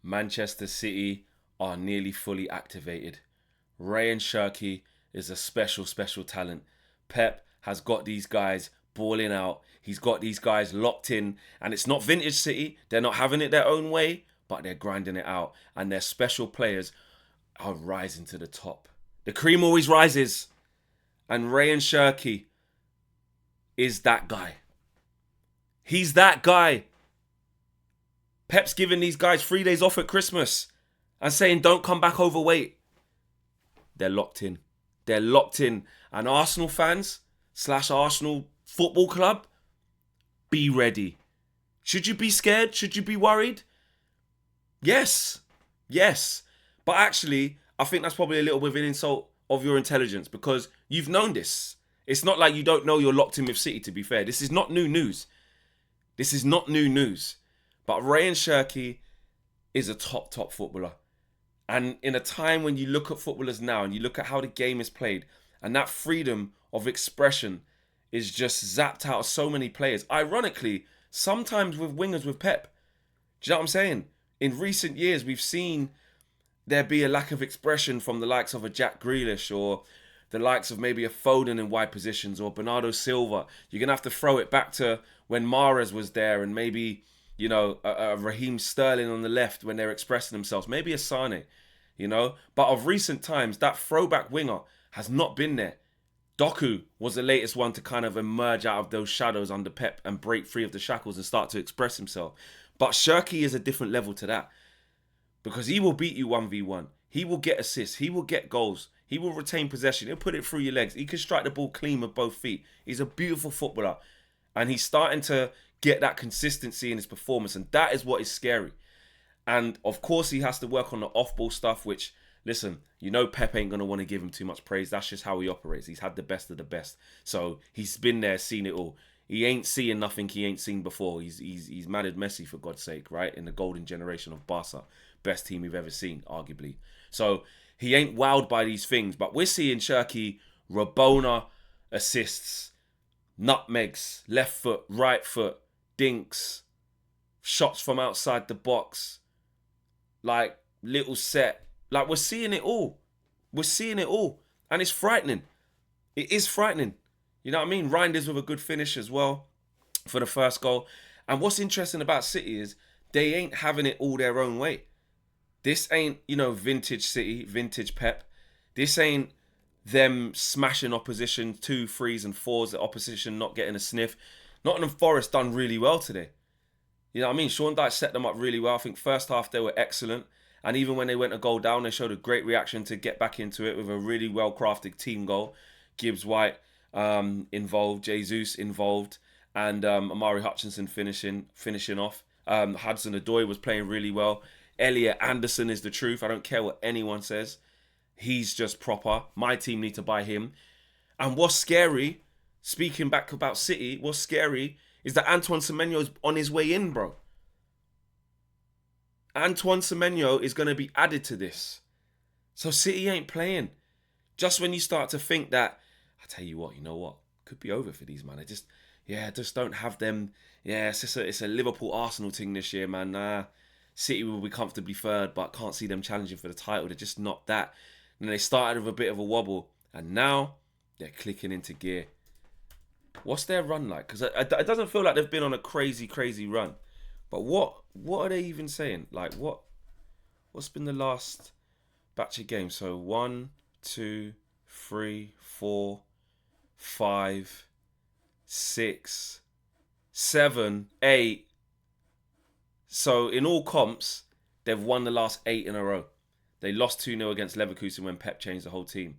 Manchester City are nearly fully activated. Rayan Cherki is a special, special talent. Pep has got these guys balling out. He's got these guys locked in. And it's not vintage City. They're not having it their own way, but they're grinding it out. And their special players are rising to the top. The cream always rises. And Rayan Cherki is that guy. He's that guy. Pep's giving these guys 3 days off at Christmas and saying don't come back overweight. They're locked in. They're locked in. And Arsenal fans / Arsenal Football Club, be ready. Should you be scared? Should you be worried? Yes. Yes. But actually, I think that's probably a little bit of an insult of your intelligence because you've known this. It's not like you don't know you're locked in with City, to be fair. This is not new news. This is not new news. But Rayan Cherki is a top footballer. And in a time when you look at footballers now and you look at how the game is played and that freedom of expression is just zapped out of so many players. Ironically, sometimes with wingers with Pep. Do you know what I'm saying? In recent years, we've seen there be a lack of expression from the likes of a Jack Grealish or the likes of maybe a Foden in wide positions or Bernardo Silva. You're going to have to throw it back to when Mahrez was there and maybe, you know, a Raheem Sterling on the left when they're expressing themselves. Maybe a Sane, you know. But of recent times, that throwback winger has not been there. Doku was the latest one to kind of emerge out of those shadows under Pep and break free of the shackles and start to express himself. But Cherki is a different level to that because he will beat you 1v1. He will get assists. He will get goals. He will retain possession. He'll put it through your legs. He can strike the ball clean with both feet. He's a beautiful footballer. And he's starting to get that consistency in his performance. And that is what is scary. And of course, he has to work on the off-ball stuff, which, listen, you know Pep ain't going to want to give him too much praise. That's just how he operates. He's had the best of the best. So he's been there, seen it all. He ain't seeing nothing he ain't seen before. He's managed Messi, for God's sake, right? In the golden generation of Barca. Best team we've ever seen, arguably. So he ain't wowed by these things. But we're seeing Cherki, Rabona assists, nutmegs, left foot, right foot, dinks, shots from outside the box, like little set. Like we're seeing it all. We're seeing it all. And it's frightening. It is frightening. You know what I mean? Reinders with a good finish as well for the first goal. And what's interesting about City is they ain't having it all their own way. This ain't, you know, vintage City, vintage Pep. This ain't them smashing opposition 2, 3s and 4s, the opposition not getting a sniff. Nottingham Forest done really well today. You know what I mean? Sean Dyche set them up really well. I think first half they were excellent. And even when they went a goal down, they showed a great reaction to get back into it with a really well-crafted team goal. Gibbs White involved, Jesus involved, and Amari Hutchinson finishing off. Hudson-Odoi was playing really well. Elliot Anderson is the truth. I don't care what anyone says. He's just proper. My team need to buy him. And what's scary, speaking back about City, what's scary is that Antoine Semenyo's on his way in, bro. Antoine Semenyo is going to be added to this. So City ain't playing. Just when you start to think that, I tell you what, you know what? Could be over for these, man. Just don't have them. Yeah, it's a Liverpool-Arsenal thing this year, man. Nah. City will be comfortably third, but can't see them challenging for the title. They're just not that. And they started with a bit of a wobble, and now they're clicking into gear. What's their run like? Because it doesn't feel like they've been on a crazy, crazy run. But what are they even saying? Like, what's been the last batch of games? So 1, 2, 3, 4, 5, 6, 7, 8. So in all comps, they've won the last 8 in a row. They lost 2-0 against Leverkusen when Pep changed the whole team.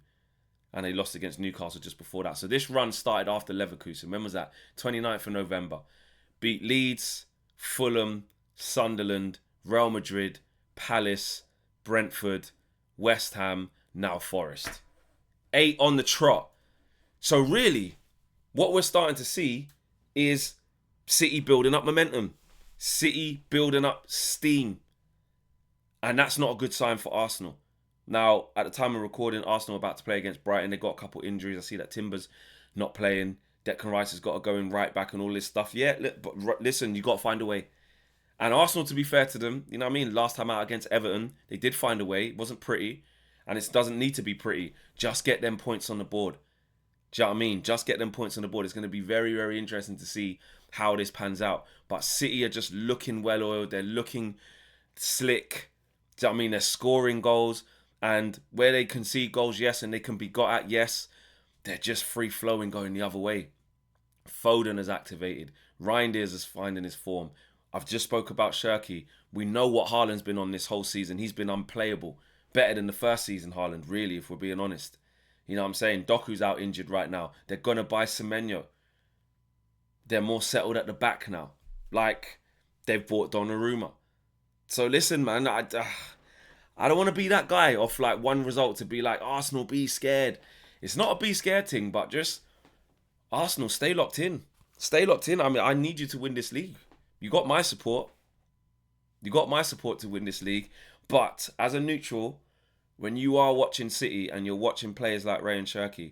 And they lost against Newcastle just before that. So this run started after Leverkusen. When was that? 29th of November. Beat Leeds, Fulham, Sunderland, Real Madrid, Palace, Brentford, West Ham, now Forest. 8 on the trot. So really, what we're starting to see is City building up momentum. City building up steam. And that's not a good sign for Arsenal. Now, at the time of recording, Arsenal are about to play against Brighton. They got a couple injuries. I see that Timber's not playing. Declan Rice has got to go in right back and all this stuff. Yeah, but listen, you got to find a way. And Arsenal, to be fair to them, you know what I mean? Last time out against Everton, they did find a way. It wasn't pretty. And it doesn't need to be pretty. Just get them points on the board. Do you know what I mean? Just get them points on the board. It's going to be very, very interesting to see how this pans out. But City are just looking well oiled. They're looking slick. Do you know what I mean? They're scoring goals. And where they concede goals, yes, and they can be got at, yes, they're just free flowing going the other way. Foden is activated. Reinders is finding his form. I've just spoke about Cherki. We know what Haaland's been on this whole season. He's been unplayable. Better than the first season, Haaland, really, if we're being honest. You know what I'm saying? Doku's out injured right now. They're going to buy Semenyo. They're more settled at the back now. Like, they've bought Donnarumma. So listen, man, I don't want to be that guy off like one result to be like, Arsenal, be scared. It's not a be scared thing, but just Arsenal, stay locked in. Stay locked in. I mean, I need you to win this league. You got my support. You got my support to win this league. But as a neutral, when you are watching City and you're watching players like Rayan Cherki,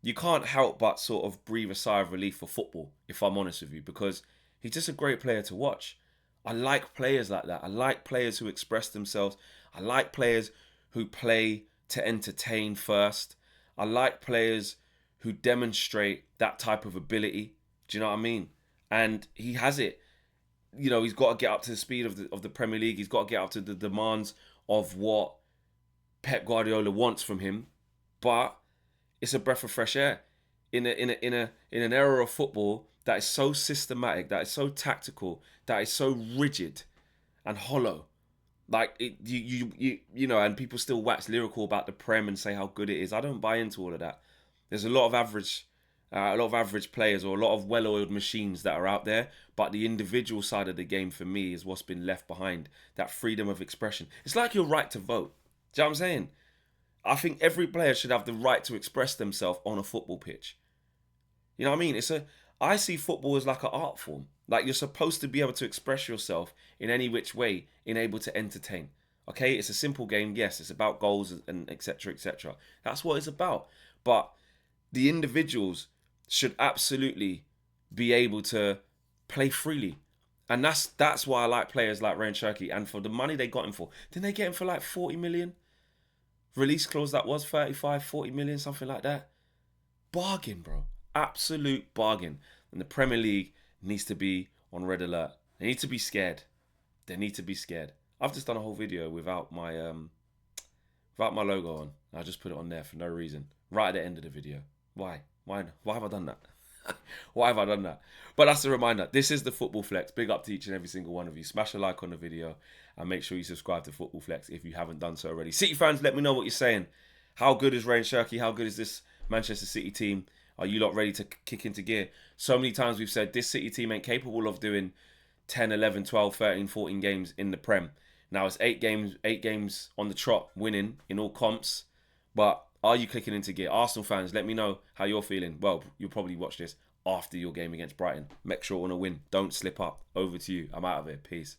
you can't help but sort of breathe a sigh of relief for football, if I'm honest with you, because he's just a great player to watch. I like players like that. I like players who express themselves. I like players who play to entertain first. I like players who demonstrate that type of ability. Do you know what I mean? And he has it. You know, he's got to get up to the speed of the Premier League. He's got to get up to the demands of what Pep Guardiola wants from him. But it's a breath of fresh air in an era of football that is so systematic, that is so tactical, that is so rigid and hollow. Like you know, and people still wax lyrical about the Prem and say how good it is. I don't buy into all of that. There's a lot of average players or a lot of well-oiled machines that are out there, but the individual side of the game for me is what's been left behind. That freedom of expression. It's like your right to vote. Do you know what I'm saying? I think every player should have the right to express themselves on a football pitch. You know what I mean? I see football as like an art form. Like you're supposed to be able to express yourself in any which way, in able to entertain. Okay, it's a simple game. Yes, it's about goals and etc. etc. That's what it's about. But the individuals should absolutely be able to play freely. And that's why I like players like Rayan Cherki. And for the money they got him for, didn't they get him for like 40 million? Release clause that was 35, 40 million, something like that. Bargain, bro. Absolute bargain. And the Premier League needs to be on red alert. They need to be scared. They need to be scared. I've just done a whole video without my logo on. I just put it on there for no reason. Right at the end of the video. Why? Why have I done that? Why have I done that? But that's a reminder. This is the Football Flex. Big up to each and every single one of you. Smash a like on the video and make sure you subscribe to Football Flex if you haven't done so already. City fans, let me know what you're saying. How good is Rayan Cherki? How good is this Manchester City team? Are you lot ready to kick into gear? So many times we've said this City team ain't capable of doing 10, 11, 12, 13, 14 games in the Prem. Now it's 8 games on the trot winning in all comps. But are you clicking into gear? Arsenal fans, let me know how you're feeling. Well, you'll probably watch this after your game against Brighton. Make sure you want to win. Don't slip up. Over to you. I'm out of here. Peace.